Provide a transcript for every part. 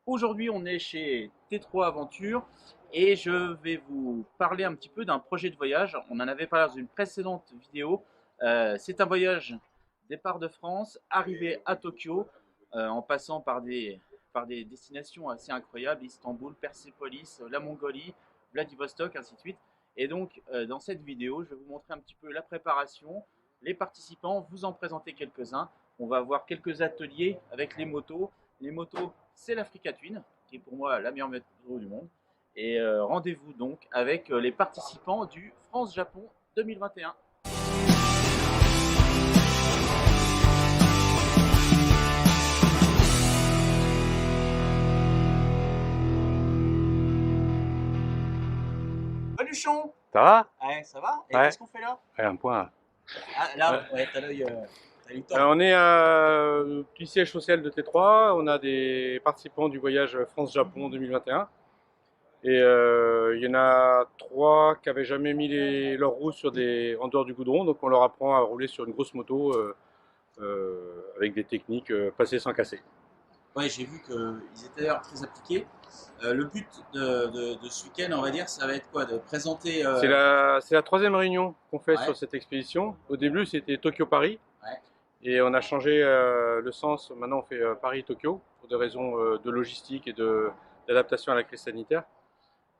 Aujourd'hui, on est chez T3 Aventure et je vais vous parler un petit peu d'un projet de voyage. On en avait parlé dans une précédente vidéo. C'est un voyage départ de France, arrivée à Tokyo, en passant par des destinations assez incroyables, Istanbul, Persépolis, la Mongolie, Vladivostok, ainsi de suite. Et donc, dans cette vidéo, je vais vous montrer un petit peu la préparation, les participants, vous en présenter quelques-uns. On va voir quelques ateliers avec les motos. Les motos, c'est l'Africa Twin, qui est pour moi la meilleure moto du monde. Et rendez-vous donc avec les participants du France-Japon 2021. Baluchon. Ça va? Ouais, ça va? Et Ouais. qu'est-ce qu'on fait là? Ouais, un point. Ah, là, ouais, t'as l'œil. T'as eu tort. On est à petit siège social de T3. On a des participants du voyage France-Japon 2021. Et il y en a trois qui avaient jamais mis leurs roues en dehors du goudron. Donc on leur apprend à rouler sur une grosse moto avec des techniques passées sans casser. Ouais, j'ai vu qu'ils étaient d'ailleurs très appliqués. Le but de ce week-end, on va dire, ça va être quoi? De présenter. C'est la troisième réunion qu'on fait Ouais. sur cette expédition. Au début, c'était Tokyo-Paris. Ouais. Et on a changé le sens. Maintenant, on fait Paris-Tokyo pour des raisons de logistique et d'adaptation à la crise sanitaire.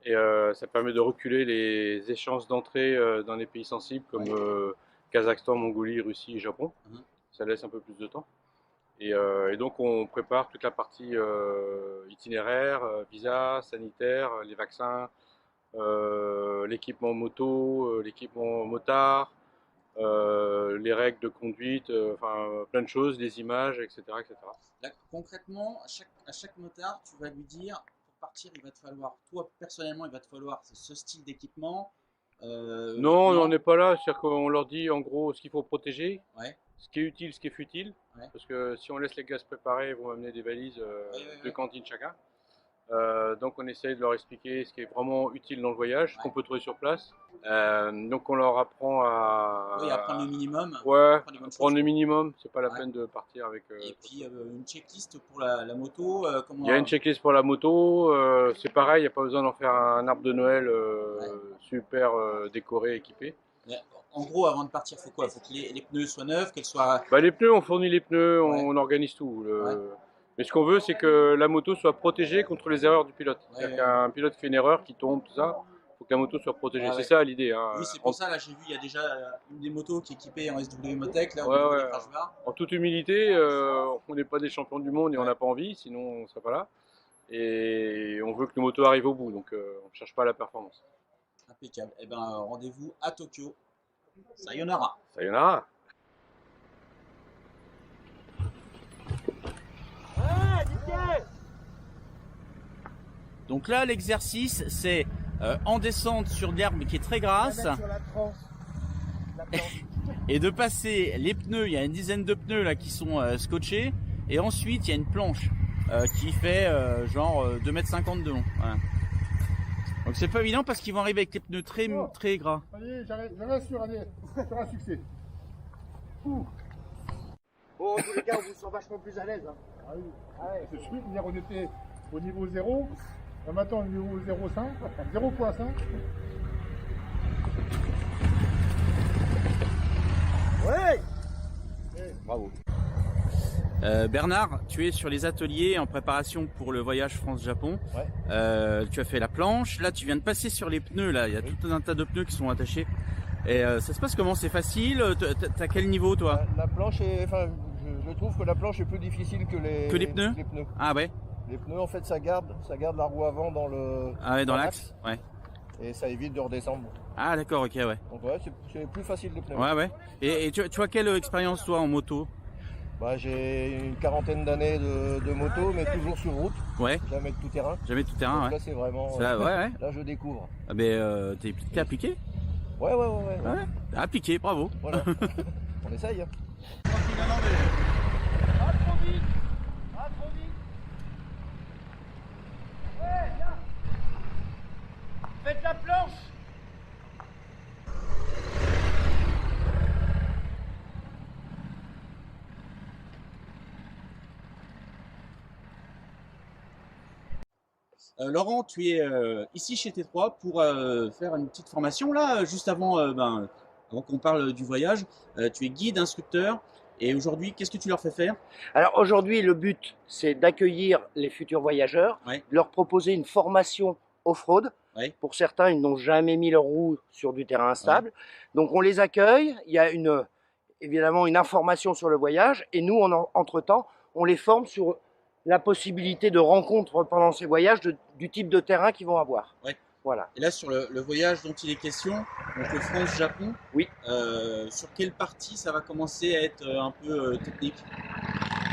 Et ça permet de reculer les échéances d'entrée dans les pays sensibles comme Kazakhstan, Mongolie, Russie et Japon. Mhm. Ça laisse un peu plus de temps. Et donc, on prépare toute la partie itinéraire, visa, sanitaire, les vaccins, l'équipement moto, l'équipement motard, les règles de conduite, enfin plein de choses, les images, etc., etc. Là, concrètement, à chaque motard, tu vas lui dire, pour partir, il va te falloir, toi personnellement, il va te falloir ce style d'équipement. Non, on Non. n'est pas là, c'est-à-dire qu'on leur dit en gros ce qu'il faut protéger, Ouais, ce qui est utile, ce qui est futile, ouais, parce que si on laisse les gars se préparer, ils vont amener des valises ouais, ouais, de ouais. cantine chacun. Donc on essaye de leur expliquer ce qui est vraiment utile dans le voyage, ce qu'on Ouais. peut trouver sur place. Donc on leur apprend Oui, apprendre le minimum, ouais, apprendre les bonnes prendre choses. le minimum, c'est pas la Ouais. peine de partir avec. Et puis une checklist pour la moto, Il y a une checklist pour la moto, c'est pareil, il n'y a pas besoin d'en faire un arbre de Noël Ouais. super décoré, équipé. Mais en gros, avant de partir, faut quoi? Faut que les pneus soient neufs, qu'elles soient. Bah, les pneus, on fournit les pneus, Ouais, on organise tout. ouais, Mais ce qu'on veut, c'est que la moto soit protégée contre les erreurs du pilote. ouais, C'est-à-dire ouais, ouais. qu'un pilote fait une erreur, qui tombe, tout ça, il faut que la moto soit protégée. Ouais, C'est ouais. ça l'idée. Hein. Oui, c'est pour ça, là, j'ai vu, il y a déjà une des motos qui est équipée en SW Motec, là, au Ouais, niveau ouais. des crash bars. En toute humilité, on n'est pas des champions du monde et on Ouais, n'a pas envie, sinon on ne serait pas là. Et on veut que nos motos arrivent au bout, donc on ne cherche pas la performance. impeccable. Eh ben, rendez-vous à Tokyo. Sayonara. Sayonara. Donc là, l'exercice, c'est en descente sur l'herbe qui est très grasse et de passer les pneus. Il y a une dizaine de pneus là qui sont scotchés et ensuite il y a une planche qui fait genre 2,50 m de long. Voilà. Donc c'est pas évident parce qu'ils vont arriver avec les pneus très gras. Allez, j'arrête sur un succès. Ouh. Bon, en tous les cas, on vous sent vachement plus à l'aise. Hein. Ah oui, c'est sûr. Hier, on était au niveau 0. Là, maintenant, on est au niveau 0,5. 0,5. Ouais. Bravo. Bernard, tu es sur les ateliers en préparation pour le voyage France-Japon. Ouais. Tu as fait la planche. Là, tu viens de passer sur les pneus. Là, il y a tout un tas de pneus qui sont attachés. Et ça se passe comment? C'est facile? T'as quel niveau, toi? La planche est. Enfin, je trouve que la planche est plus difficile que les pneus? Les pneus. Ah ouais? Les pneus, en fait, ça garde la roue avant dans le. Ah ouais, dans l'axe? Ouais. Et ça évite de redescendre. Ah d'accord, ok, ouais. Donc, ouais, c'est plus facile les pneus. Ouais, ouais. Et tu as quelle expérience, toi, en moto? Bah, j'ai une quarantaine d'années de moto, mais toujours sur route. Ouais. Jamais de tout terrain. Jamais tout terrain, Donc ouais. là, c'est vraiment. Ouais, ouais. Là, je découvre. Ah, ben, t'es appliqué? Ouais. Ouais. Appliqué, bravo. Voilà. On essaye. Hein. Pas trop vite. Pas trop vite. Ouais, viens. Faites la planche. Laurent, tu es ici chez T3 pour faire une petite formation là, juste avant, avant qu'on parle du voyage. Tu es guide, instructeur, et aujourd'hui, qu'est-ce que tu leur fais faire? Alors aujourd'hui, le but, c'est d'accueillir les futurs voyageurs, Ouais. de leur proposer une formation off-road. Ouais. Pour certains, ils n'ont jamais mis leur roue sur du terrain instable. Donc on les accueille, il y a évidemment une information sur le voyage, et nous, entre-temps, on les forme sur la possibilité de rencontres pendant ces voyages du type de terrain qu'ils vont avoir. Ouais. Voilà. Et là, sur le voyage dont il est question, donc le France-Japon, Oui. Sur quelle partie ça va commencer à être un peu technique?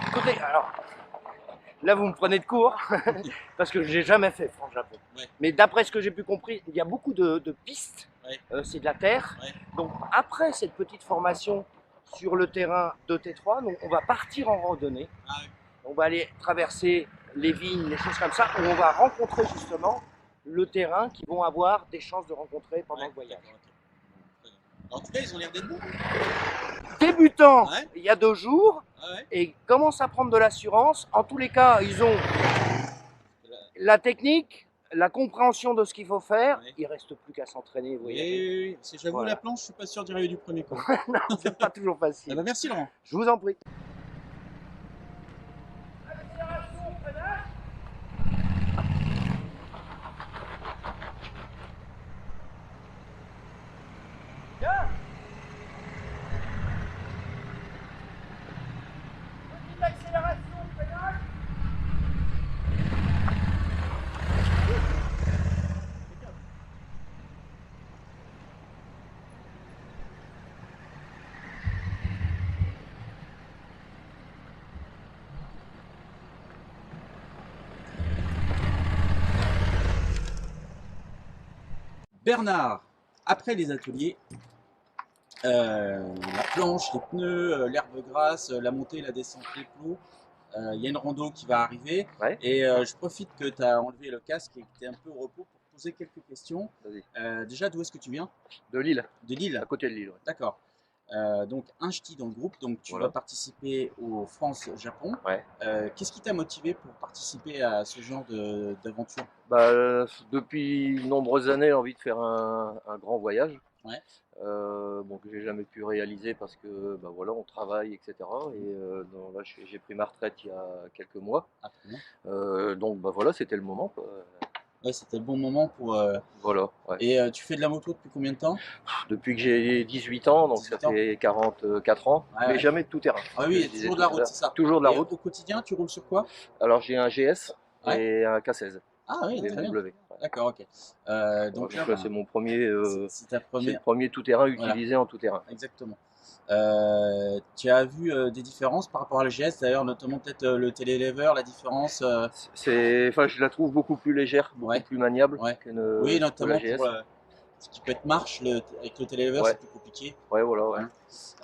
Écoutez, alors, là vous me prenez de court, parce que j'ai jamais fait France-Japon. Ouais. Mais d'après ce que j'ai pu comprendre, il y a beaucoup de pistes, Ouais. c'est de la terre. Ouais. Donc après cette petite formation sur le terrain de T3, donc, on va partir en randonnée. Ah oui. On va aller traverser les vignes, les choses comme ça, où on va rencontrer justement le terrain qu'ils vont avoir des chances de rencontrer pendant le voyage. D'accord, ok. Très bien. En tout cas, ils ont l'air d'être bons. Débutant, Ouais. il y a 2 jours, Ah ouais. et commencent à prendre de l'assurance. En tous les cas, ils ont la technique, la compréhension de ce qu'il faut faire. Ouais. Il ne reste plus qu'à s'entraîner. Vous Oui, voyez. oui, oui. Si j'avoue, Voilà. la planche, je suis pas sûr d'y arriver du premier coup. Non, c'est pas toujours Ah facile. bah, merci Laurent. Je vous en prie. Bernard, après les ateliers, la planche, les pneus, l'herbe grasse, la montée, la descente, les plots, il y a une rando qui va arriver. Ouais. Et je profite que tu as enlevé le casque et que tu es un peu au repos pour poser quelques questions. Vas-y. Déjà, d'où est-ce que tu viens? De Lille, De Lille. à côté de Lille. Ouais. D'accord. Donc un ch'ti dans le groupe, donc tu Voilà. vas participer au France-Japon. Ouais. Qu'est-ce qui t'a motivé pour participer à ce genre d'aventure? Bah, depuis de nombreuses années, j'ai envie de faire un grand voyage. Ouais. Bon, que j'ai jamais pu réaliser parce que bah, voilà, on travaille, etc. Et là, j'ai pris ma retraite il y a quelques mois. Ah, très bien. Donc bah, voilà, c'était le moment, quoi. Ouais, c'était le bon moment pour. Voilà, ouais. Et tu fais de la moto depuis combien de temps? Depuis que j'ai 18 ans, donc 18 ça ans. fait 44 ans, Ouais, mais ouais. jamais de tout terrain. Ah Je oui, disais toujours de tout la à route, l'heure. c'est ça. Toujours de la Et route. au quotidien, tu roules sur quoi? Alors j'ai un GS Ouais. et un K16. Ah oui, très bien. BMW. Ouais. D'accord, ok. Donc Donc là, là, c'est mon premier, c'est ta c'est le première. premier tout-terrain Voilà. utilisé en tout-terrain. Exactement. Tu as vu des différences par rapport à la GS, d'ailleurs, notamment peut-être le télélever, la différence. Enfin, je la trouve beaucoup plus légère, beaucoup Ouais. plus maniable Ouais. que Oui, la notamment GS. pour ce qui peut être marche, avec le télélever, Ouais. c'est plus compliqué. Ouais, voilà, ouais. Hein.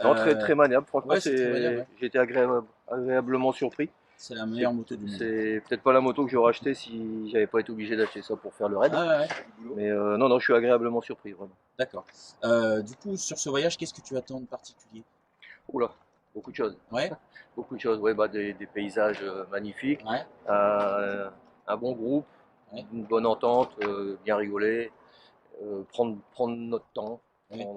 Non, très maniable. Franchement, ouais, c'est très maniable, ouais. j'ai été agréablement surpris. C'est la meilleure moto du monde. C'est peut-être pas la moto que j'aurais acheté si j'avais pas été obligé d'acheter ça pour faire le raid. Ah ouais. Mais non, je suis agréablement surpris, vraiment. D'accord. Du coup, sur ce voyage, qu'est-ce que tu attends de particulier? Oula, beaucoup de choses. Ouais. Beaucoup de choses, ouais, bah, des paysages magnifiques, Ouais. un bon groupe, Ouais. une bonne entente, bien rigoler, prendre notre temps, Ouais.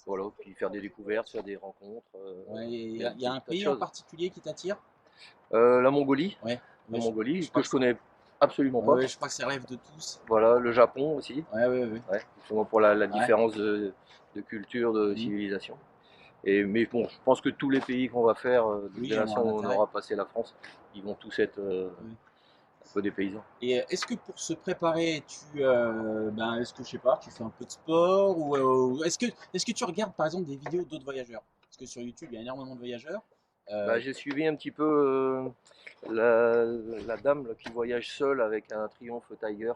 voilà, puis faire des découvertes, faire des rencontres. Ouais, il y plein a, de il y a un petites pays en choses. particulier qui t'attire? La Mongolie, Ouais. la Ouais, Mongolie, je crois que je connais absolument pas. ouais, je crois que c'est le rêve de tous. Voilà, le Japon aussi, Ouais. ouais, justement pour la différence de culture, de Mhm. civilisation. Mais bon, je pense que tous les pays qu'on va faire, Oui, dès l'instant on a où on intérêt. aura passé la France, ils vont tous être un peu des paysans. Et est-ce que pour se préparer, est-ce que je sais pas, tu fais un peu de sport ou est-ce que tu regardes par exemple des vidéos d'autres voyageurs? Parce que sur YouTube, il y a énormément de voyageurs. Bah, j'ai suivi un petit peu la dame là, qui voyage seule avec un Triumph Tiger,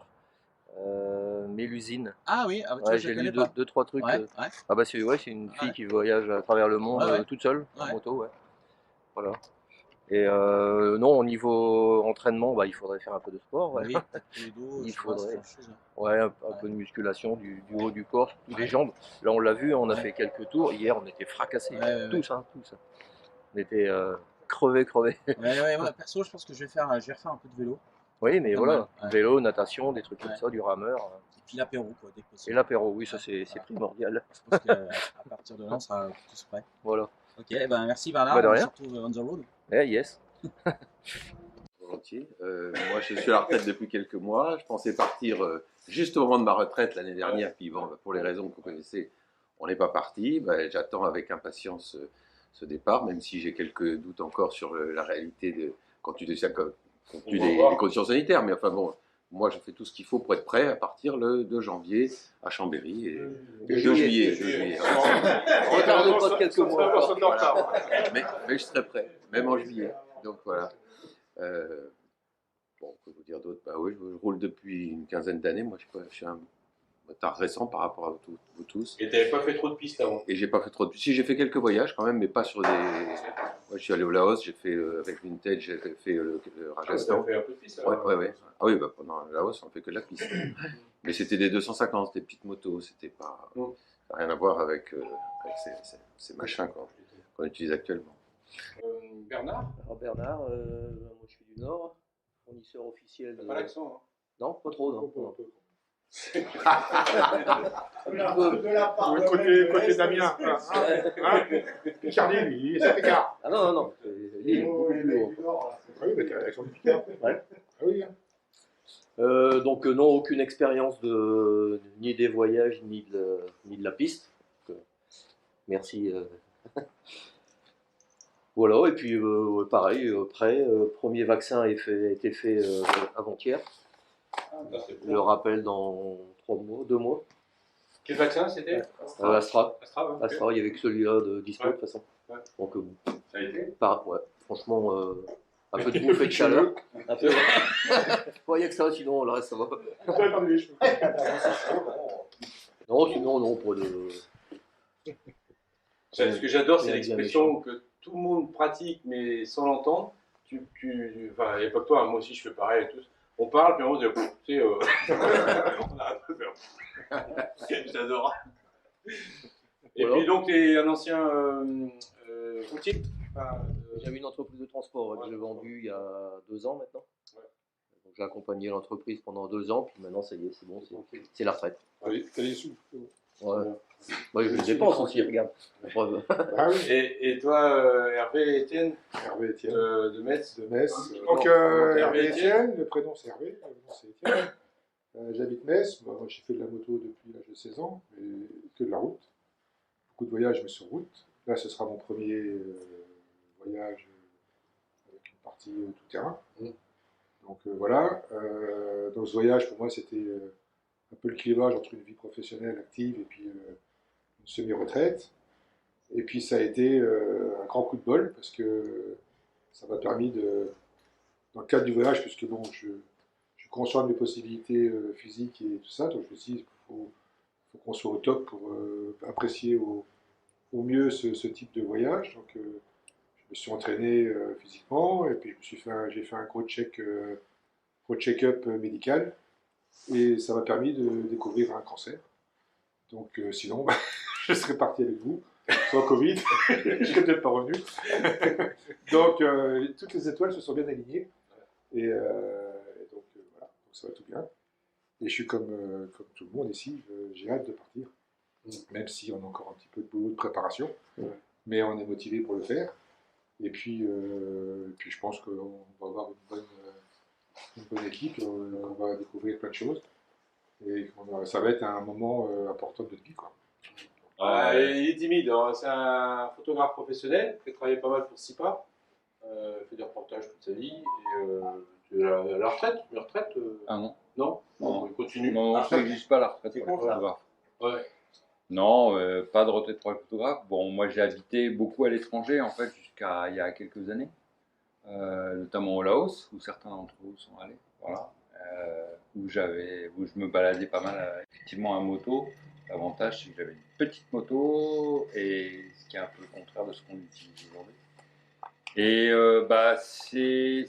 Mélusine. Ah oui, tu vois, Ouais, je j'ai la lu connais pas. deux, trois trucs. Ouais. Ah bah c'est une fille Ouais. qui voyage à travers le monde Ouais. toute seule en Ouais. moto, ouais. Voilà. Et non, au niveau entraînement, bah, il faudrait faire un peu de sport, ouais. Oui, peut-être que le dos, Il je sais pas, faudrait. c'est autre chose. Ouais, un peu de musculation du haut du corps, puis les jambes. Là, on l'a vu, on a Ouais. fait quelques tours. Hier, on était fracassés, Ouais. tous. On était crevés. Ouais, perso, je pense que je vais refaire un peu de vélo. Oui, mais Pas voilà, mal, ouais. vélo, natation, des trucs comme Ouais. ça, du rameur. Et puis l'apéro, quoi, dès que Et possible. l'apéro, oui, ça Voilà. c'est primordial. Je pense qu'à partir de là, on sera tous prêts. Voilà. Ok, ben merci Bah Bernard, de on se rien. retrouve on the road. Eh, yes. Volontiers. Moi, je suis à la retraite depuis quelques mois. Je pensais partir juste au moment de ma retraite l'année dernière. Puis bon, pour les raisons que vous connaissez, on n'est pas parti. J'attends avec impatience ce départ, même si j'ai quelques doutes encore sur la réalité compte tenu des conditions sanitaires. Mais enfin bon, moi, je fais tout ce qu'il faut pour être prêt à partir le 2 janvier à Chambéry et 2 juillet. 2 juillet. Retarde pas de quelques mois encore. Voilà. Mais je serai prêt, même en juillet. Donc voilà. Bon, que vous dire d'autre? Bah oui, je roule depuis une quinzaine d'années. Moi, je suis un retard récent par rapport à vous tous. Et t'avais pas fait trop de pistes avant? Et j'ai pas fait trop de. Si, j'ai fait quelques voyages quand même, mais pas sur des. Moi, je suis allé au Laos, j'ai fait avec Vintage, j'ai fait le Rajasthan. T'as fait un peu de pistes Ouais. Ah oui, bah, pendant le Laos, on fait que de la piste. Mais c'était des 250, des petites motos, c'était pas. Ça n'a rien à voir avec ces machins qu'on utilise actuellement. Bernard, Alors Bernard, moi je suis du Nord, fournisseur officiel t'as de... pas l'accent, hein? Non, pas trop, non. Non. Côté Damien. Picardie, lui, ça Picard. Ah non, Lille, beaucoup plus haut. Ah oui, mais t'as l'accent du Picard. Ouais. Ah oui, hein. Donc non, aucune expérience ni des voyages, ni de la piste. Donc, merci. Voilà, et puis pareil, premier vaccin a été fait avant-hier. Le rappel dans 3 mois, 2 mois. Quel vaccin c'était? Astra. Astra, ouais. Astra, il n'y avait que celui-là de dispo de toute façon. Ouais. Donc Ça a été? ouais, franchement, un peu de bouffe et de chaleur. Un peu. Ouais, il n'y a que ça, sinon le reste ça va. Non, sinon non, pas de. Ce que j'adore, c'est Bien l'expression que tout le monde pratique, mais sans l'entendre. Enfin, et pas que toi, moi aussi je fais pareil et tout. On parle, puis on dit, tu sais, on arrête de faire. J'adore. Et Voilà. puis donc, tu es un ancien routier? J'avais une entreprise de transport que j'ai vendue il y a 2 ans maintenant. Ouais. Donc, j'ai accompagné l'entreprise pendant 2 ans, puis maintenant ça y est, c'est bon, c'est la retraite. Allez, t'as les sous. Ouais. Moi je dépense aussi, regarde. La preuve. Ah oui. Et toi, Hervé Etienne, Hervé Etienne. de Metz? De Metz. Non, Hervé Hervé Etienne, le prénom c'est Hervé, le nom c'est Etienne. J'habite Metz, moi j'ai fait de la moto depuis l'âge de 16 ans, mais que de la route. Beaucoup de voyages, mais sur route. Là, ce sera mon premier voyage avec une partie tout terrain. Donc voilà. Dans ce voyage, pour moi, c'était un peu le clivage entre une vie professionnelle active et puis une semi-retraite. Et puis ça a été un grand coup de bol parce que ça m'a permis dans le cadre du voyage, puisque bon, je suis conscient de mes possibilités physiques et tout ça, donc je me suis dit qu'il faut qu'on soit au top pour apprécier au mieux ce type de voyage. Donc je me suis entraîné physiquement et puis j'ai fait un gros check-up médical et ça m'a permis de découvrir un cancer. Donc sinon, je serais parti avec vous, sans Covid, je serais peut-être pas revenu. Donc toutes les étoiles se sont bien alignées et donc voilà, donc ça va tout bien. Et je suis comme tout le monde ici, j'ai hâte de partir, même si on a encore un petit peu de boulot de préparation, mais on est motivé pour le faire. Et puis je pense qu'on va avoir une bonne équipe, on va découvrir plein de choses. Et ça va être un moment important de notre vie, quoi. Il est timide, hein. C'est un photographe professionnel qui a travaillé pas mal pour SIPA, fait des reportages toute sa vie, et la retraite, une retraite Ah non. Non, Non. il continue. Non, ça n'existe pas la retraite C'est pour les con, ça. photographes. Ouais. Non, pas de retraite pour les photographes. Bon, moi j'ai habité beaucoup à l'étranger en fait jusqu'à il y a quelques années, notamment au Laos où certains d'entre vous sont allés. Voilà. Où je me baladais pas mal effectivement à moto. L'avantage c'est que j'avais une petite moto et ce qui est un peu le contraire de ce qu'on utilise aujourd'hui. Et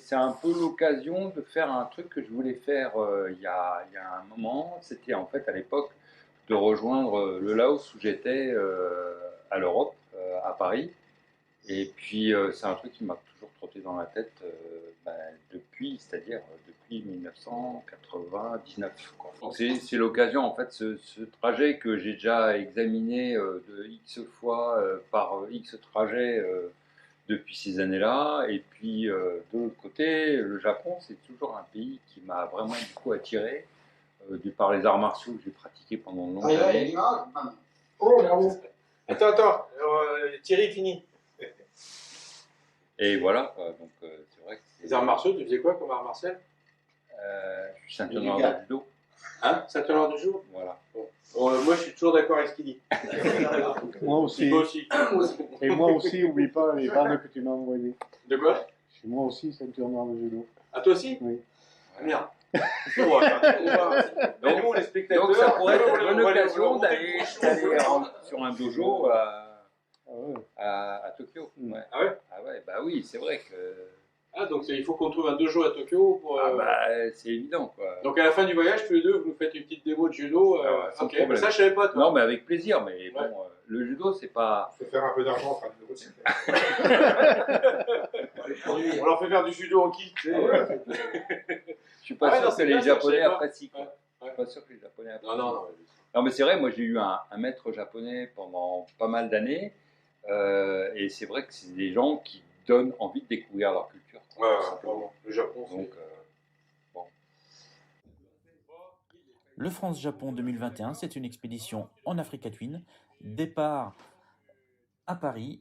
c'est un peu l'occasion de faire un truc que je voulais faire il y a un moment. C'était en fait à l'époque de rejoindre le Laos où j'étais à l'Europe, à Paris. Et puis c'est un truc qui m'a toujours trotté dans la tête c'est-à-dire depuis 1999. Quoi. Donc c'est l'occasion, en fait, ce trajet que j'ai déjà examiné de X fois par X trajet depuis ces années-là. Et puis de l'autre côté, le Japon, c'est toujours un pays qui m'a vraiment beaucoup attiré, de par les arts martiaux que j'ai pratiqués pendant de longues années. Oh, bravo. Attends, Thierry finit. Et voilà, quoi. Donc c'est vrai que Les arts martiaux, tu faisais quoi comme art martial? je suis ceinture noire de judo. Hein? Ceinture noire du jour? Voilà. Bon, moi, je suis toujours d'accord avec ce qu'il dit. Moi aussi. Toi aussi. Et moi aussi, oublie pas les bandes que tu m'as envoyées. De quoi? Chez moi aussi, ceinture noire de judo. À toi aussi? Oui. Ah, merde. Donc, nous, les spectateurs, Donc ça pourrait être on une bonne va aller- occasion d'aller sur un dojo Ah ouais. à Tokyo. Mm. Ouais. Ah ouais? Ah ouais, bah oui, c'est vrai que Ah, donc il faut qu'on trouve un dojo à Tokyo pour. c'est évident, quoi. Donc à la fin du voyage, tous les deux, vous nous faites une petite démo de judo. Ah ouais, sans Ok, problème. mais ça je savais pas toi. Non, mais avec plaisir, mais bon, le judo, c'est pas... Il faut faire un peu d'argent en fin de route. On leur fait faire du judo en kit. Tu sais. Je suis pas Ah ouais, sûr non, que c'est les bien, ça, je Japonais savais pas. apprécient, quoi. Ouais, Je suis pas sûr que les Japonais apprécient. Non. Non, mais c'est vrai, moi j'ai eu un maître japonais pendant pas mal d'années, et c'est vrai que c'est des gens qui donnent envie de découvrir leur culture. Ouais, tout simplement. le Japon. Donc, Le France-Japon 2021, c'est une expédition en Africa Twin. Départ à Paris,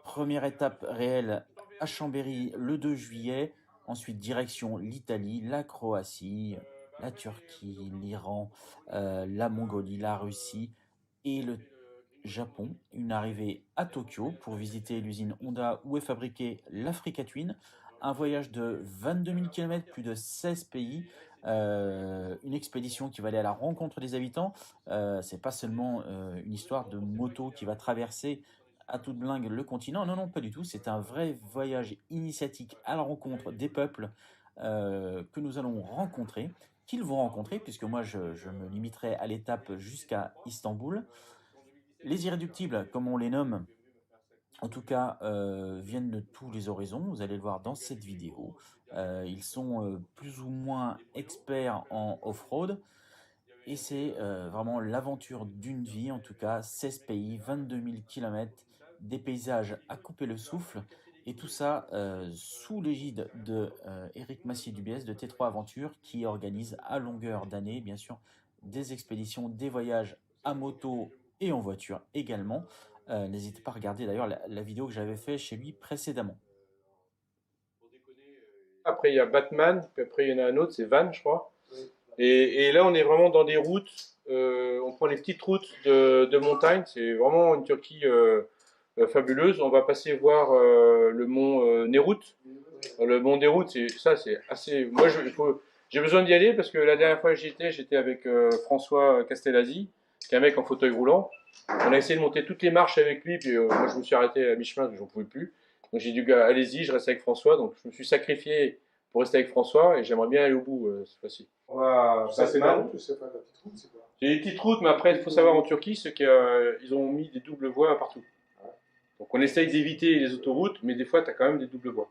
première étape réelle à Chambéry le 2 juillet, ensuite direction l'Italie, la Croatie, la Turquie, l'Iran, la Mongolie, la Russie et le Japon. Une arrivée à Tokyo pour visiter l'usine Honda où est fabriquée l'Africa Twin. Un voyage de 22 000 km, plus de 16 pays. Une expédition qui va aller à la rencontre des habitants. C'est pas seulement une histoire de moto qui va traverser à toute blingue le continent. Non, pas du tout. C'est un vrai voyage initiatique à la rencontre des peuples que nous allons rencontrer, qu'ils vont rencontrer, puisque moi je me limiterai à l'étape jusqu'à Istanbul. Les irréductibles, comme on les nomme, en tout cas, viennent de tous les horizons. Vous allez le voir dans cette vidéo. Ils sont plus ou moins experts en off-road. Et c'est vraiment l'aventure d'une vie, en tout cas. 16 pays, 22 000 km, des paysages à couper le souffle. Et tout ça sous l'égide de Eric Massier-Dubiès de T3 Aventure, qui organise à longueur d'année, bien sûr, des expéditions, des voyages à moto et en voiture également. N'hésitez pas à regarder d'ailleurs la vidéo que j'avais fait chez lui précédemment. Après il y a Batman, puis après il y en a un autre, c'est Van, je crois. Et là on est vraiment dans des routes, on prend les petites routes de montagne, c'est vraiment une Turquie fabuleuse. On va passer voir le mont Nerout. Le mont Nerout, c'est assez... Moi j'ai besoin d'y aller parce que la dernière fois que j'étais avec François Castellasi, qui est un mec en fauteuil roulant. On a essayé de monter toutes les marches avec lui, puis moi je me suis arrêté à mi-chemin parce que j'en pouvais plus. Donc j'ai dit allez-y, je reste avec François. Donc je me suis sacrifié pour rester avec François et j'aimerais bien aller au bout cette fois-ci. Ça c'est la route ou c'est pas la petite route? C'est quoi? C'est des petites routes, mais après il faut savoir en Turquie, c'est qu'ils ont mis des doubles voies partout. Donc on essaye d'éviter les autoroutes, mais des fois tu as quand même des doubles voies.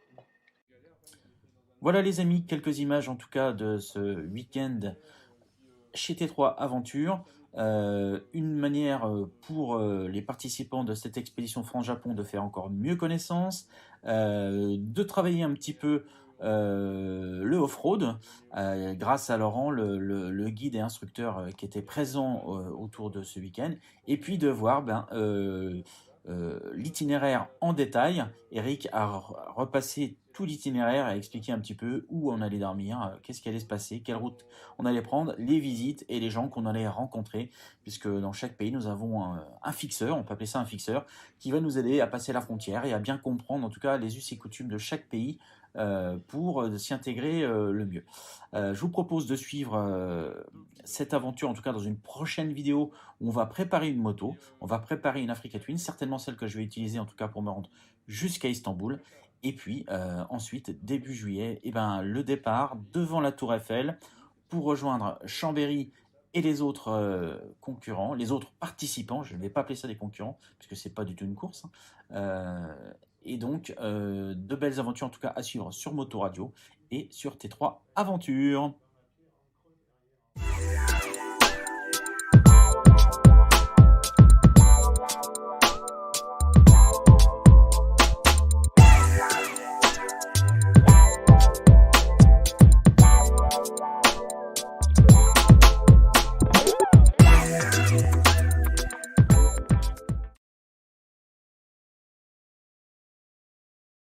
Voilà les amis, quelques images en tout cas de ce week-end chez T3 Aventure. Une manière pour les participants de cette expédition France-Japon de faire encore mieux connaissance, de travailler un petit peu le off-road grâce à Laurent, le guide et instructeur qui était présent autour de ce week-end, et puis de voir l'itinéraire en détail. Eric a repassé tout l'itinéraire, a expliqué un petit peu où on allait dormir, qu'est-ce qui allait se passer, quelle route on allait prendre, les visites et les gens qu'on allait rencontrer, puisque dans chaque pays nous avons un fixeur, on peut appeler ça un fixeur, qui va nous aider à passer la frontière et à bien comprendre en tout cas les us et coutumes de chaque pays pour s'y intégrer le mieux. Je vous propose de suivre cette aventure en tout cas dans une prochaine vidéo où on va préparer une moto, on va préparer une Africa Twin, certainement celle que je vais utiliser en tout cas pour me rendre jusqu'à Istanbul. Et puis ensuite, début juillet, le départ devant la Tour Eiffel pour rejoindre Chambéry et les autres concurrents, les autres participants. Je ne vais pas appeler ça des concurrents, puisque ce n'est pas du tout une course. Et donc, de belles aventures en tout cas à suivre sur Moto Radio et sur T3 Aventure.